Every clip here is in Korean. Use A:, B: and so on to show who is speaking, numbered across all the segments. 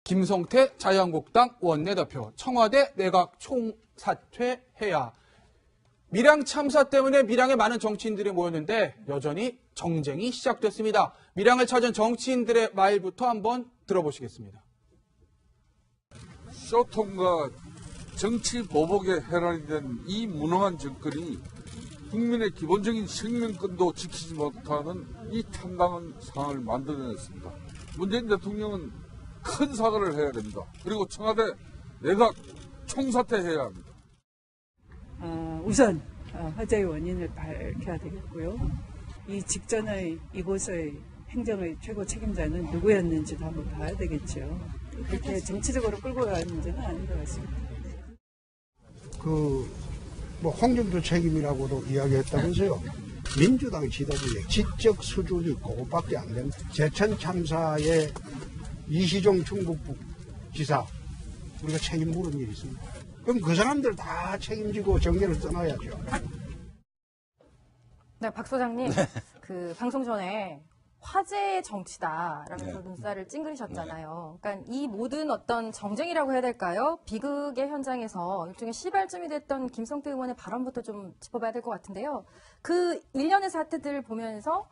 A: 김성태 자유한국당 원내대표 청와대 내각 총사퇴해야. 밀양 참사 때문에 밀양에 많은 정치인들이 모였는데 여전히 정쟁이 시작됐습니다. 밀양을 찾은 정치인들의 말부터 한번 들어보시겠습니다.
B: 쇼통과 정치 보복에 해란이 된 이 무능한 정권이 국민의 기본적인 생명권도 지키지 못하는 이 참담한 상황을 만들어냈습니다. 문재인 대통령은 큰 사과를 해야 됩니다. 그리고 청와대 내각 총사퇴해야 합니다.
C: 우선 화재의 원인을 밝혀야 되겠고요. 이 직전의 이곳의 행정의 최고 책임자는 누구였는지도 한번 봐야 되겠죠. 그렇게 정치적으로 끌고 가는 문제는 아닌 것 같습니다.
D: 홍준표 책임이라고도 이야기했다면서요. 민주당 지도부의 지적 수준이 그것밖에 안 됩니다. 제천 참사의 이시종 충북북 지사 우리가 책임 물은 일이 있습니다. 그럼 그 사람들 다 책임지고 정계를 떠나야죠.
E: 네, 박 소장님, 그 방송 전에 화제의 정치다라면서 눈살을 찡그리셨잖아요. 그러니까 이 모든 어떤 정쟁이라고 해야 될까요? 비극의 현장에서 일종의 시발점이 됐던 김성태 의원의 발언부터 좀 짚어봐야 될 것 같은데요. 그 일련의 사태들을 보면서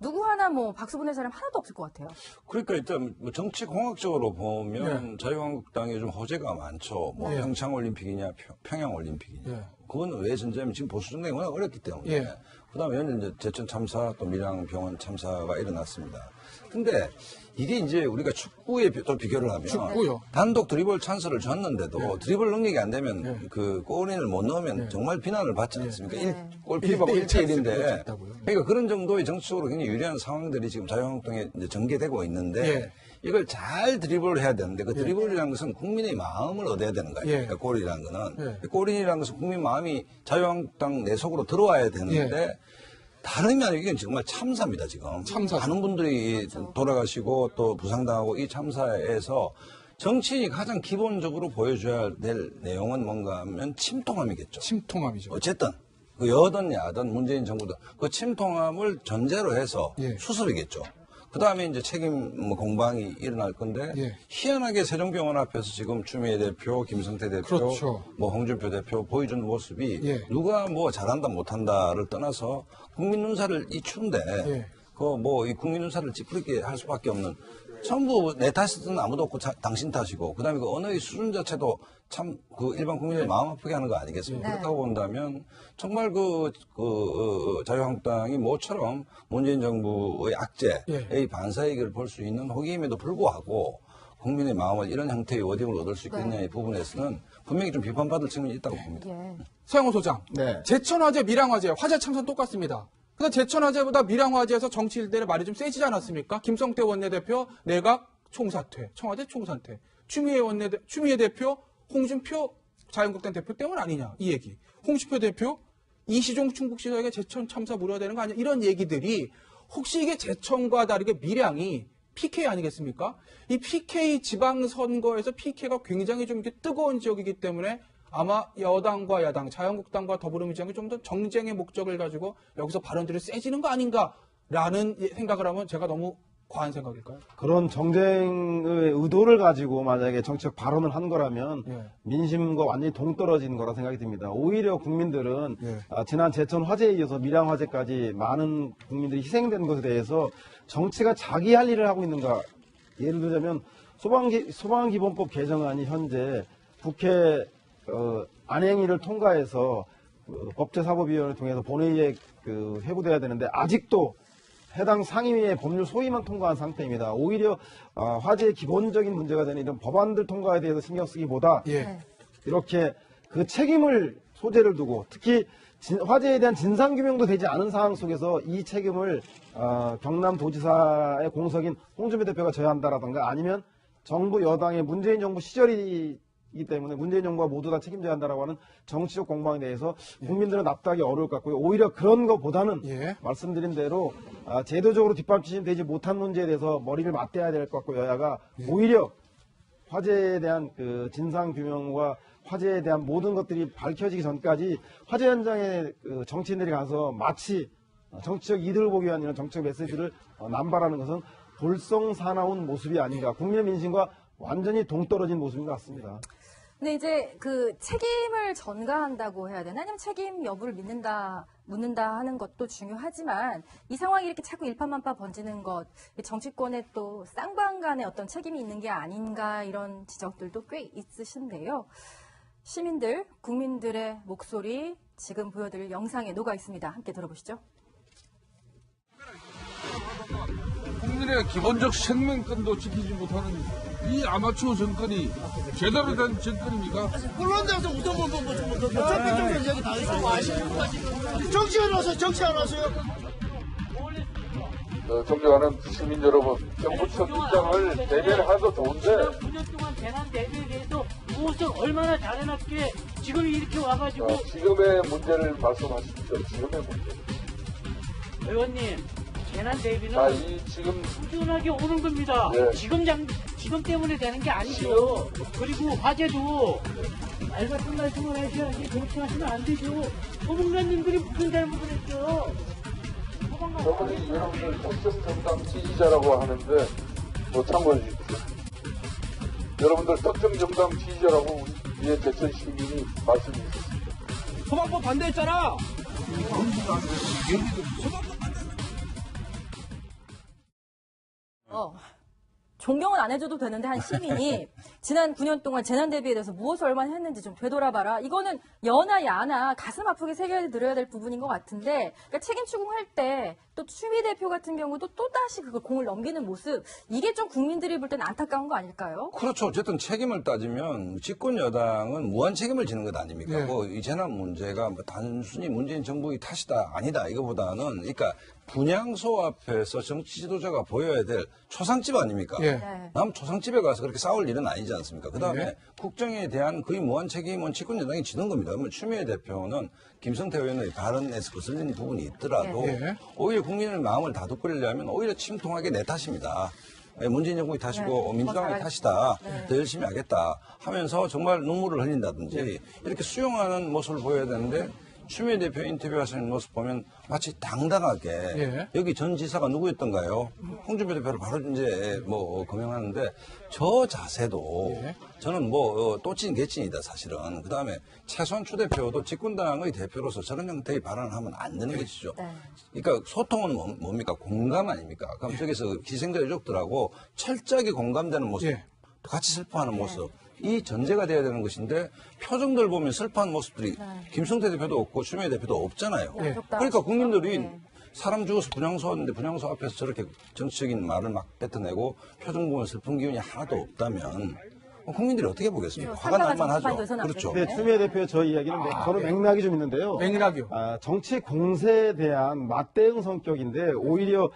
E: 누구 하나 박수 보낼 사람 하나도 없을 것 같아요.
F: 그러니까 일단 정치 공학적으로 보면 자유한국당이 좀 호재가 많죠. 평창올림픽이냐 평양올림픽이냐. 그건 왜 전제면 지금 보수 정당이 워낙 어렵기 때문에. 그다음에 이제 제천 참사 또 밀양병원 참사가 일어났습니다. 근데 이게 이제 우리가 축구에 또 비교를 하면 단독 드리블 찬스를 줬는데도 드리블 능력이 안 되면 그 골인을 못 넣으면 정말 비난을 받지 않습니까? 골키퍼가 1대1인데 그러니까 그런 정도의 정치적으로 굉장히 유리한 상황들이 지금 자유한국당에 이제 전개되고 있는데 이걸 잘 드리블을 해야 되는데 그 드리블이라는 것은 국민의 마음을 얻어야 되는 거예요. 그러니까 골이라는 거는. 골인이라는 것은 국민 마음이 자유한국당 내 속으로 들어와야 되는데 다름이 아니고 이건 정말 참사입니다, 지금. 많은 분들이 돌아가시고 또 부상당하고 이 참사에서 정치인이 가장 기본적으로 보여줘야 될 내용은 뭔가 하면 침통함이겠죠.
A: 침통함이죠.
F: 어쨌든 그 여든 야든 문재인 정부도 그 침통함을 전제로 해서 수습이겠죠. 그 다음에 이제 책임 공방이 일어날 건데 희한하게 세종병원 앞에서 지금 추미애 대표, 김성태 대표, 홍준표 대표 보여준 모습이 누가 잘한다 못한다를 떠나서 국민 눈살을 이 추운데 이 국민 눈살을 찌푸리게 할 수밖에 없는 전부 내 탓은 아무도 없고 당신 탓이고 그다음에 그 언어의 수준 자체도 참 그 일반 국민의 마음 아프게 하는 거 아니겠습니까? 그렇다고 본다면 정말 자유한국당이 모처럼 문재인 정부의 악재의 반사이익을 볼 수 있는 호기임에도 불구하고 국민의 마음을 이런 형태의 워딩을 얻을 수 있겠냐의 부분에서는 분명히 좀 비판받을 측면이 있다고 봅니다.
A: 서영호 소장, 제천화재, 밀양화재, 화재 참사는 똑같습니다. 근데 제천화재보다 밀양화재에서 정치인들의 말이 좀 세지지 않았습니까? 김성태 원내대표 내각 총사퇴, 청와대 총사퇴, 추미애 대표, 홍준표 자유한국당 대표 때문 아니냐 이 얘기. 홍준표 대표 이시종 충북시장에게 제천 참사 물어야 되는 거 아니냐 이런 얘기들이 혹시 이게 제천과 다르게 밀양이 PK 아니겠습니까? 이 PK 지방선거에서 PK가 굉장히 좀 이렇게 뜨거운 지역이기 때문에 아마 여당과 야당, 자유한국당과 더불어민주당이 좀 더 정쟁의 목적을 가지고 여기서 발언들이 세지는 거 아닌가라는 생각을 하면 제가 너무 과한 생각일까요?
G: 그런 정쟁의 의도를 가지고 만약에 정치적 발언을 한 거라면 민심과 완전히 동떨어진 거라 생각이 듭니다. 오히려 국민들은 지난 제천 화재에 이어서 밀양 화재까지 많은 국민들이 희생된 것에 대해서 정치가 자기 할 일을 하고 있는가. 예를 들자면 소방기본법 개정안이 현재 국회 안행위를 통과해서 법제사법위원회를 통해서 본회의에 회부돼야 되는데 아직도 해당 상임위의 법률 소위만 통과한 상태입니다. 오히려 화재의 기본적인 문제가 되는 이런 법안들 통과에 대해서 신경 쓰기보다 이렇게 그 책임을 소재를 두고 특히 화재에 대한 진상규명도 되지 않은 상황 속에서 이 책임을 경남도지사의 공석인 홍준표 대표가 져야 한다라든가 아니면 정부 여당의 문재인 정부 시절이기 때문에 문재인 정부가 모두 다 책임져야 한다라고 하는 정치적 공방에 대해서 국민들은 납득하기 어려울 것 같고요. 오히려 그런 것보다는 말씀드린 대로 제도적으로 뒷받침되지 못한 문제에 대해서 머리를 맞대야 될 것 같고 여야가 오히려 화재에 대한 그 진상규명과 화재에 대한 모든 것들이 밝혀지기 전까지 화재 현장에 정치인들이 가서 마치 정치적 이득을 보기 위한 이런 정치적 메시지를 남발하는 것은 볼썽사나운 모습이 아닌가. 국민의 민심과 완전히 동떨어진 모습인 것 같습니다.
E: 근데 이제 그 책임을 전가한다고 해야 되나? 아니면 책임 여부를 묻는다 하는 것도 중요하지만 이 상황이 이렇게 자꾸 일파만파 번지는 것, 정치권에 또 쌍방 간의 어떤 책임이 있는 게 아닌가 이런 지적들도 꽤 있으신데요. 시민들, 국민들의 목소리 지금 보여드릴 영상에 녹아 있습니다. 함께 들어보시죠.
B: 국민의 기본적 생명권도 지키지 못하는 이 아마추어 정권이 제대로 된 정권입니까?
H: 물론다서 무슨 정치적인 이야기 다 했어요. 정치 안 하세요? 정치 안 하세요?
B: 존경하는 시민 여러분, 정부 첫 입장을 대변하도 좋은데
I: 9년 동안 재난 대비에 대해서 무엇을 얼마나 잘해놨기에 지금 이렇게 와가지고
B: 지금의 문제를 말씀하십시오. 지금의 문제.
I: 의원님 재난 대비는
B: 자, 이 지금
I: 꾸준하게 오는 겁니다.
B: 네.
I: 지금 때문에 되는 게 아니죠. 그리고 화재도 말 같은 말씀을 하셔야지 그렇게 하시면 안 되죠. 소방관님들이 무슨 잘못을 했죠?
B: 저번에 여러분들 특정 정당 지지자라고 하는데 뭐 참고해 주십시오. 여러분들 특정 정당 지지자라고 우리의 제천 시민이 말씀해 주셨습니다.
H: 소방법 반대했잖아.
E: 존경은 안 해줘도 되는데 한 시민이 지난 9년 동안 재난 대비에 대해서 무엇을 얼마나 했는지 좀 되돌아봐라. 이거는 여나 야나 가슴 아프게 새겨들어야 될 부분인 것 같은데, 그러니까 책임 추궁할 때 또 추미애 대표 같은 경우도 또다시 그걸 공을 넘기는 모습, 이게 좀 국민들이 볼 때는 안타까운 거 아닐까요?
F: 그렇죠. 어쨌든 책임을 따지면 집권 여당은 무한 책임을 지는 것 아닙니까?
A: 네.
F: 뭐 이 재난 문제가 뭐 단순히 문재인 정부의 탓이다 아니다 이거보다는 그러니까 분향소 앞에서 정치 지도자가 보여야 될 초상집 아닙니까?
A: 예.
E: 네.
F: 남 초상집에 가서 그렇게 싸울 일은 아니지 않습니까? 그다음에
A: 네.
F: 국정에 대한 거의 무한 책임은 집권 여당이 지는 겁니다. 그러면 추미애 대표는 김성태 의원의 발언에서 거슬리는 부분이 있더라도
A: 네.
F: 오히려 국민의 마음을 다독거리려면 오히려 침통하게 내 탓입니다. 문재인 정부의 탓이고
E: 네.
F: 민주당의
E: 더
F: 탓이다.
E: 네.
F: 더 열심히 하겠다 하면서 정말 눈물을 흘린다든지 이렇게 수용하는 모습을 보여야 되는데 추미애 대표 인터뷰하시는 모습 보면 마치 당당하게
A: 예.
F: 여기 전 지사가 누구였던가요? 홍준표 대표를 바로 이제 뭐 거명하는데 저 자세도
A: 예.
F: 저는 뭐 또찐 개찐이다 사실은. 그다음에 최소한 추 대표도 집권당의 대표로서 저런 형태의 발언을 하면 안 되는 것이죠.
E: 네.
F: 그러니까 소통은 뭡니까? 공감 아닙니까? 그럼 저기서 희생자 유족들하고 철저하게 공감되는 모습,
A: 예.
F: 같이 슬퍼하는 모습. 이 전제가 돼야 되는 것인데 표정들 보면 슬퍼하는 모습들이 김성태 대표도 없고 추미애 대표도 없잖아요.
E: 네.
F: 그러니까 국민들이
E: 네.
F: 사람 죽어서 분향소 왔는데 분향소 앞에서 저렇게 정치적인 말을 막 뱉어내고 표정 보면 슬픈 기운이 하나도 없다면 국민들이 어떻게 보겠습니까?
E: 그렇죠.
F: 화가 날만
E: 상당한
F: 하죠.
E: 정치판도
F: 그렇죠.
E: 있어놨을
G: 네, 추미애 대표의 저 이야기는 저는 맥락이 좀 있는데요.
A: 맥락이요.
G: 정치 공세에 대한 맞대응 성격인데 오히려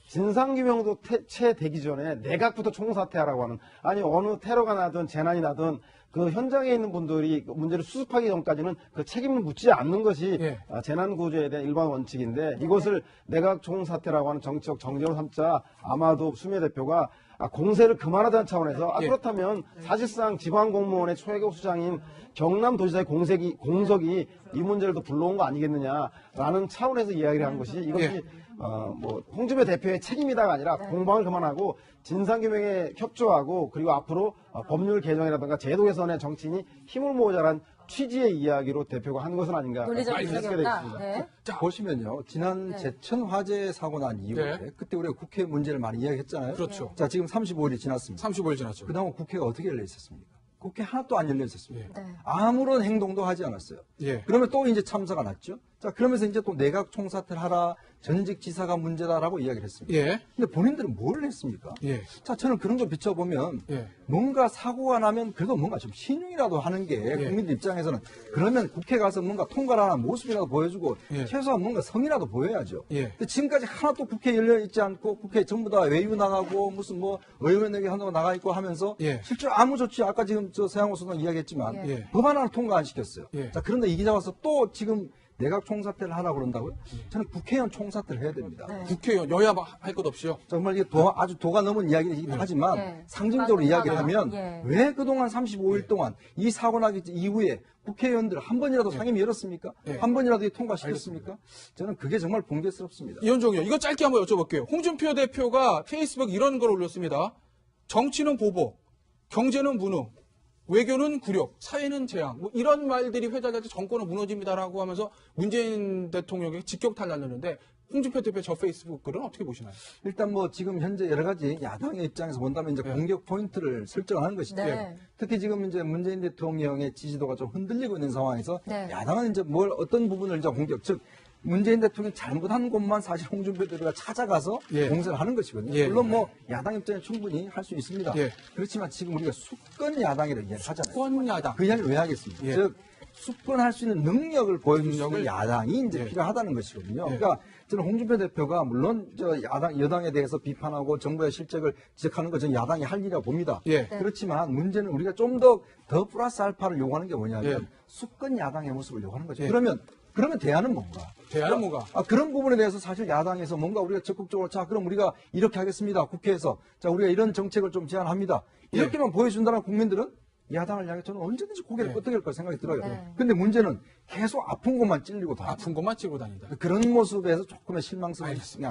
G: 진상규명도 채 되기 전에 내각부터 총사퇴하라고 하는, 아니 어느 테러가 나든 재난이 나든 그 현장에 있는 분들이 문제를 수습하기 전까지는 그 책임을 묻지 않는 것이
A: 예.
G: 재난구조에 대한 일반 원칙인데 이것을 내각 총사퇴라고 하는 정치적 정쟁을 삼자 아마도 추미애 대표가 공세를 그만하자는 차원에서
A: 예.
G: 그렇다면 사실상 지방공무원의 최고 수장인 경남도지사의 공석이 이 문제를 더 불러온 거 아니겠느냐라는 차원에서 이야기를 한 것이 이것이
A: 예.
G: 뭐 홍준표 대표의 책임이다가 아니라 공방을 그만하고 진상규명에 협조하고 그리고 앞으로 법률 개정이라든가 제도 개선에 정치인이 힘을 모으자란 취지의 이야기로 대표가 한 것은 아닌가
E: 논리적인
G: 생각이
E: 이야기였다.
G: 되겠습니다.
E: 네.
J: 자, 보시면요. 지난
E: 네.
J: 제천 화재 사고 난 이후에
A: 네.
J: 그때 우리가 국회 문제를 많이 이야기했잖아요.
A: 그렇죠.
J: 자, 지금 35일이 지났습니다.
A: 35일 지났죠.
J: 그동안 국회가 어떻게 열려 있었습니까? 국회 하나도 안 열려 있었습니다.
E: 네.
J: 아무런 행동도 하지 않았어요.
A: 예.
J: 그러면 또 이제 참사가 났죠. 자, 그러면서 이제 또 내각 총사퇴를 하라, 전직 지사가 문제다라고 이야기를 했습니다.
A: 예.
J: 근데 본인들은 뭘 했습니까?
A: 예.
J: 자, 저는 그런 거 비춰보면
A: 예.
J: 뭔가 사고가 나면 그래도 뭔가 좀 신용이라도 하는 게
A: 예.
J: 국민들 입장에서는 그러면 국회 가서 뭔가 통과를 하는 모습이라도 보여주고
A: 예.
J: 최소한 뭔가 성이라도 보여야죠.
A: 예.
J: 근데 지금까지 하나도 국회 열려 있지 않고 국회 전부 다 외유 나가고 무슨 뭐 의원에게 한다고 나가 있고 하면서
A: 예.
J: 실제로 아무 조치 아까 지금 저 서양호 소장 이야기했지만
A: 예.
J: 법안 하나 통과 안 시켰어요.
A: 예.
J: 자, 그런데 이 기자 와서 또 지금 내각 총사퇴를 하라고 그런다고요? 저는 국회의원 총사퇴를 해야 됩니다.
E: 네.
A: 국회의원 여야 할 것 없이요.
J: 정말 이게 아주 도가 넘은 이야기이긴 하지만
E: 예.
J: 상징적으로
E: 맞아,
J: 이야기를
E: 맞아.
J: 하면
E: 예.
J: 왜 그동안 35일 동안 이 사고 나기 이후에 국회의원들 한 번이라도 상임위 열었습니까?
A: 예.
J: 한 번이라도 통과시켰습니까? 저는 그게 정말 봉개스럽습니다.
A: 이현종이요. 이거 짧게 한번 여쭤볼게요. 홍준표 대표가 페이스북 이런 걸 올렸습니다. 정치는 보복, 경제는 무능, 외교는 굴욕, 사회는 재앙, 뭐 이런 말들이 회자될 때 정권은 무너집니다라고 하면서 문재인 대통령에게 직격탄 날렸는데 홍준표 대표 저 페이스북 글은 어떻게 보시나요?
J: 일단 뭐 지금 현재 여러 가지 야당의 입장에서 본다면 이제 공격 포인트를 설정하는 것이죠.
E: 네.
J: 특히 지금 이제 문재인 대통령의 지지도가 좀 흔들리고 있는 상황에서
E: 네.
J: 야당은 이제 뭘 어떤 부분을 이제 공격, 즉 문재인 대통령이 잘못한 곳만 사실 홍준표 대표가 찾아가서 공세를 하는 것이거든요. 물론 뭐 야당 입장에 충분히 할 수 있습니다. 그렇지만 지금 우리가 수권 야당이라고 이야기를 하잖아요.
A: 수권 야당.
J: 그 이야기를 왜 하겠습니까? 즉 수권할 수 있는 능력을 보여줄 수 있는 야당이 이제 필요하다는 것이거든요. 그러니까 저는 홍준표 대표가 물론 저 여당에 대해서 비판하고 정부의 실책을 지적하는 것 저는 야당이 할 일이라고 봅니다. 그렇지만 문제는 우리가 좀 더 플러스 알파를 요구하는 게 뭐냐면 수권 야당의 모습을 요구하는 거죠. 그러면 대안은 뭔가?
A: 대안은 뭔가?
J: 그런 부분에 대해서 사실 야당에서 뭔가 우리가 적극적으로 자 그럼 우리가 이렇게 하겠습니다. 국회에서 자 우리가 이런 정책을 좀 제안합니다. 이렇게만 보여준다는 국민들은 야당을 향해 저는 언제든지 고개를 끄덕일 거 생각이 들어요. 근데 문제는 계속 아픈 곳만 찔리고 다닌다.
A: 아픈 곳만 찌고 다닌다.
J: 그런 모습에서 조금의 실망스러움이 아니겠습니까?